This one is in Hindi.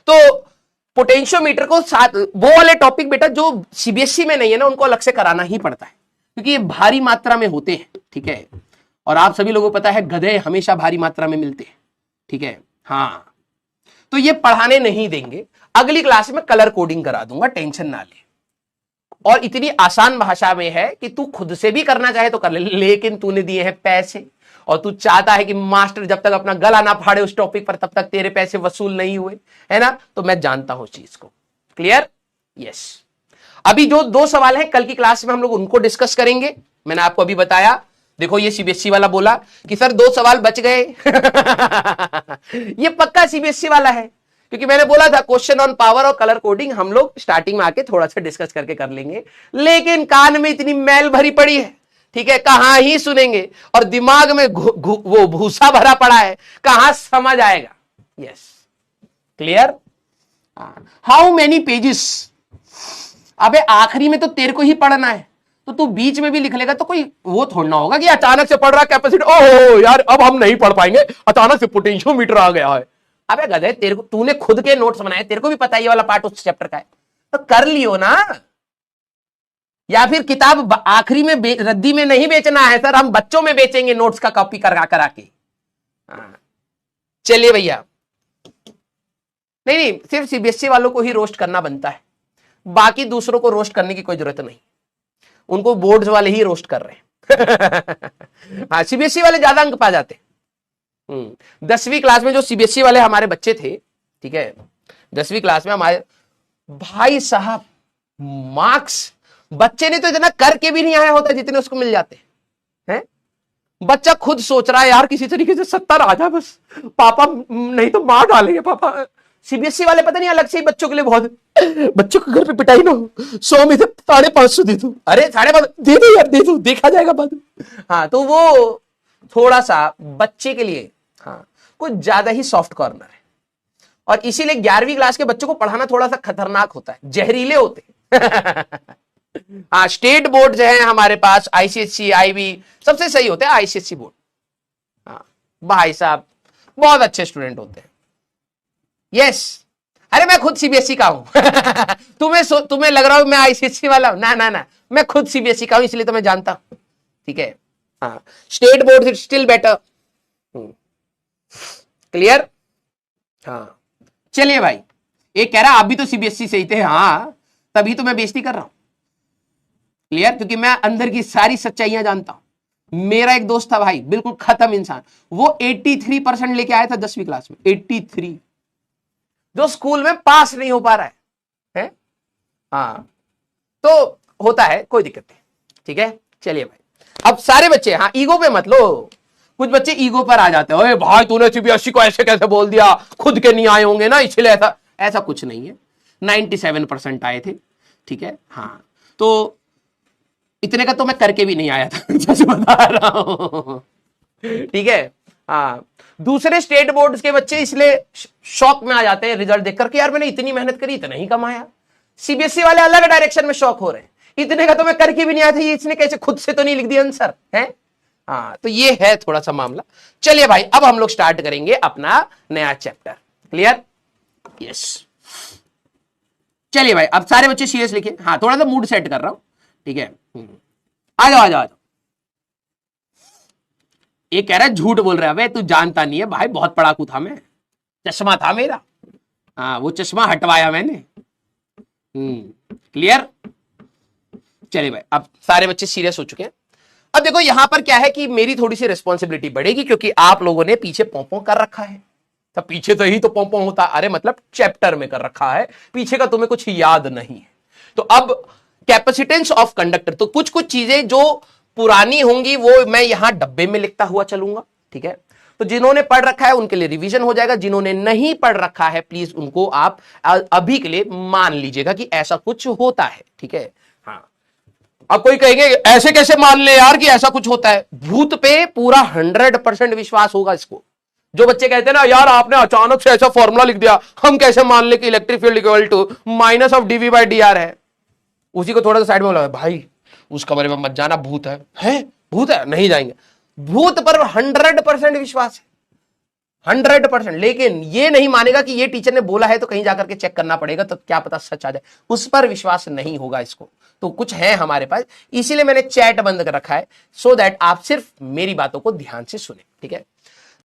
तो पोटेंशियोमीटर को साथ, वो वाले टॉपिक बेटा जो सीबीएसई में नहीं है ना, उनको अलग से कराना ही पड़ता है, क्योंकि ये भारी मात्रा में होते हैं, ठीक है। और आप सभी लोगों को पता है गधे हमेशा भारी मात्रा में मिलते हैं, ठीक है। हाँ, तो ये पढ़ाने नहीं देंगे। अगली क्लास में कलर कोडिंग करा दूंगा, टेंशन ना ले। और इतनी आसान भाषा में है कि तू खुद से भी करना चाहे तो कर ले, लेकिन तूने दिए हैं पैसे और तू चाहता है कि मास्टर जब तक अपना गला ना फाड़े उस टॉपिक पर, तब तक तेरे पैसे वसूल नहीं हुए, है ना। तो मैं जानता हूं चीज को। क्लियर? यस। अभी जो 2 सवाल हैं कल की क्लास में हम लोग उनको डिस्कस करेंगे। मैंने आपको अभी बताया, देखो ये सीबीएसई वाला बोला कि सर 2 सवाल बच गए। ये पक्का सीबीएसई वाला है, क्योंकि मैंने बोला था क्वेश्चन ऑन पावर और कलर कोडिंग हम लोग स्टार्टिंग में आके थोड़ा सा डिस्कस करके कर लेंगे, लेकिन कान में इतनी मैल भरी पड़ी है, ठीक है, कहां ही सुनेंगे, और दिमाग में वो भूसा भरा पड़ा है, कहां समझ आएगा। Yes, clear? How many pages? अबे आखिरी में तो तेरे को ही पढ़ना है, तो तू बीच में भी लिख लेगा तो कोई वो थोड़ा ना होगा कि अचानक से पढ़ रहा कैपेसिटी, ओह यार अब हम नहीं पढ़ पाएंगे, अचानक से पोटेंशियोमीटर आ गया है। अबे गधे, तेरे को, तूने खुद के नोट्स बनाए, तेरे को भी पता है ये वाला पार्ट उस चैप्टर का है, तो कर लियो ना। या फिर किताब आखिरी में रद्दी में नहीं बेचना है सर, हम बच्चों में बेचेंगे नोट्स का कॉपी करा करा के। चलिए भैया, नहीं, सिर्फ सीबीएसई वालों को ही रोस्ट करना बनता है, बाकी दूसरों को रोस्ट करने की कोई जरूरत नहीं, उनको बोर्ड्स वाले ही रोस्ट कर रहे हैं। हाँ, सीबीएसई वाले ज्यादा अंक पा जाते। 10वीं क्लास में जो सीबीएसई वाले हमारे बच्चे थे, ठीक है, 10वीं क्लास में हमारे भाई साहब मार्क्स बच्चे ने तो इतना करके भी नहीं आया होता जितने उसको मिल जाते हैं। बच्चा खुद सोच रहा है यार किसी तरीके से 70 आ जाए बस, पापा नहीं तो मार डालेंगे पापा। सीबीएसई वाले पता नहीं अलग से ही बच्चों के लिए बहुत, बच्चों के घर पे पिटाई ना हो, 100 में से 550 दे दो, अरे 550 दे दो यार, दे दो, देखा जाएगा बाद में। हाँ, तो वो थोड़ा सा बच्चे के लिए, हाँ, कुछ ज्यादा ही सॉफ्ट कॉर्नर है, और इसीलिए 11वीं क्लास के बच्चों को पढ़ाना थोड़ा सा खतरनाक होता है, जहरीले होते हैं। हाँ, स्टेट बोर्ड जो है हमारे पास, आईसीएसई, आईबी, सबसे सही होते हैं आईसीएसई बोर्ड। हाँ भाई साहब, बहुत अच्छे स्टूडेंट होते हैं। यस, अरे मैं खुद सीबीएसई का हूं। तुम्हें लग रहा हो मैं आईसीएसई वाला हूं, ना ना ना, मैं खुद सीबीएसई का हूं, इसलिए तो मैं जानता हूं, ठीक है। हाँ, state board is still better. Clear? हाँ, चलिए भाई, एक कह रहा आप भी तो सीबीएसई से ही थे। हाँ, तभी तो मैं बेइज्जती कर रहा हूं। क्लियर? क्योंकि मैं अंदर की सारी सच्चाइयां जानता हूं। मेरा एक दोस्त था भाई, बिल्कुल खत्म इंसान, वो 83% लेके आया था 10वीं क्लास में, 83, जो स्कूल में पास नहीं हो पा रहा है? हाँ, तो होता है, कोई दिक्कत नहीं, ठीक है। चलिए भाई, अब सारे बच्चे, हाँ, ईगो पे मत लो, कुछ बच्चे ईगो पर आ जाते हैं, ओए भाई तूने सीबीएसई को ऐसे कैसे बोल दिया, खुद के नहीं आए होंगे ना इसलिए ऐसा कुछ नहीं है। 97% आए थे, ठीक है। हाँ, तो इतने का तो मैं करके भी नहीं आया था, जैसे बता रहा हूं, ठीक है। हाँ, दूसरे स्टेट बोर्ड्स के बच्चे इसलिए शौक में आ जाते हैं रिजल्ट देखकर कि यार मैंने इतनी मेहनत करी, इतना ही कमाया। सीबीएसई वाले अलग डायरेक्शन में शौक हो रहे हैं, इतने का तो मैं करके भी नहीं आया था, ये इसने कैसे खुद से तो नहीं लिख दिया आंसर है। हाँ, तो ये है थोड़ा सा मामला। चलिए भाई, अब हम लोग स्टार्ट करेंगे अपना नया चैप्टर। क्लियर? यस, चलिए भाई, अब सारे बच्चे सीरियस लिखिए। हाँ, थोड़ा सा मूड सेट कर रहा हूं, ठीक है। आ जाओ आ जाओ आ जाओ। ये कह रहा है झूठ बोल रहा है, अबे तू जानता नहीं है भाई, बहुत पढ़ाकू था मैं, चश्मा था मेरा। हाँ, वो चश्मा हटवाया मैंने। क्लियर? चलिए भाई, अब सारे बच्चे सीरियस हो चुके हैं। अब देखो यहां पर क्या है कि मेरी थोड़ी सी रिस्पॉन्सिबिलिटी बढ़ेगी, क्योंकि आप लोगों ने पीछे पोंपो कर रखा है। तो पीछे तो ही तो पोंपो होता, अरे मतलब चैप्टर में कर रखा है, पीछे का तुम्हें कुछ याद नहीं है। तो अब कैपेसिटेंस ऑफ कंडक्टर, तो कुछ कुछ चीजें जो पुरानी होंगी वो मैं यहां डब्बे में लिखता हुआ चलूंगा, ठीक है। तो जिन्होंने पढ़ रखा है उनके लिए रिवीजन हो जाएगा, जिन्होंने नहीं पढ़ रखा है प्लीज उनको आप अभी के लिए मान लीजिएगा कि ऐसा कुछ होता है, ठीक है। हाँ, अब कोई कहेंगे ऐसे कैसे मान ले यार कि ऐसा कुछ होता है, भूत पे पूरा 100% विश्वास होगा इसको। जो बच्चे कहते हैं ना यार आपने अचानक से ऐसा फॉर्मूला लिख दिया, हम कैसे मान ले कि electric field equal to minus of dV by d r है, उसी को थोड़ा सा साइड में बोला, भाई उस कमरे में मत जाना, भूत है भूत है, नहीं जाएंगे। भूत पर 100% विश्वास है, 100%। लेकिन ये नहीं मानेगा कि ये टीचर ने बोला है तो कहीं जाकर के चेक करना पड़ेगा, तो क्या पता सच आ जाए, उस पर विश्वास नहीं होगा इसको। तो कुछ है हमारे पास, इसीलिए मैंने चैट बंद कर रखा है, सो दैट आप सिर्फ मेरी बातों को ध्यान से सुने, ठीक है।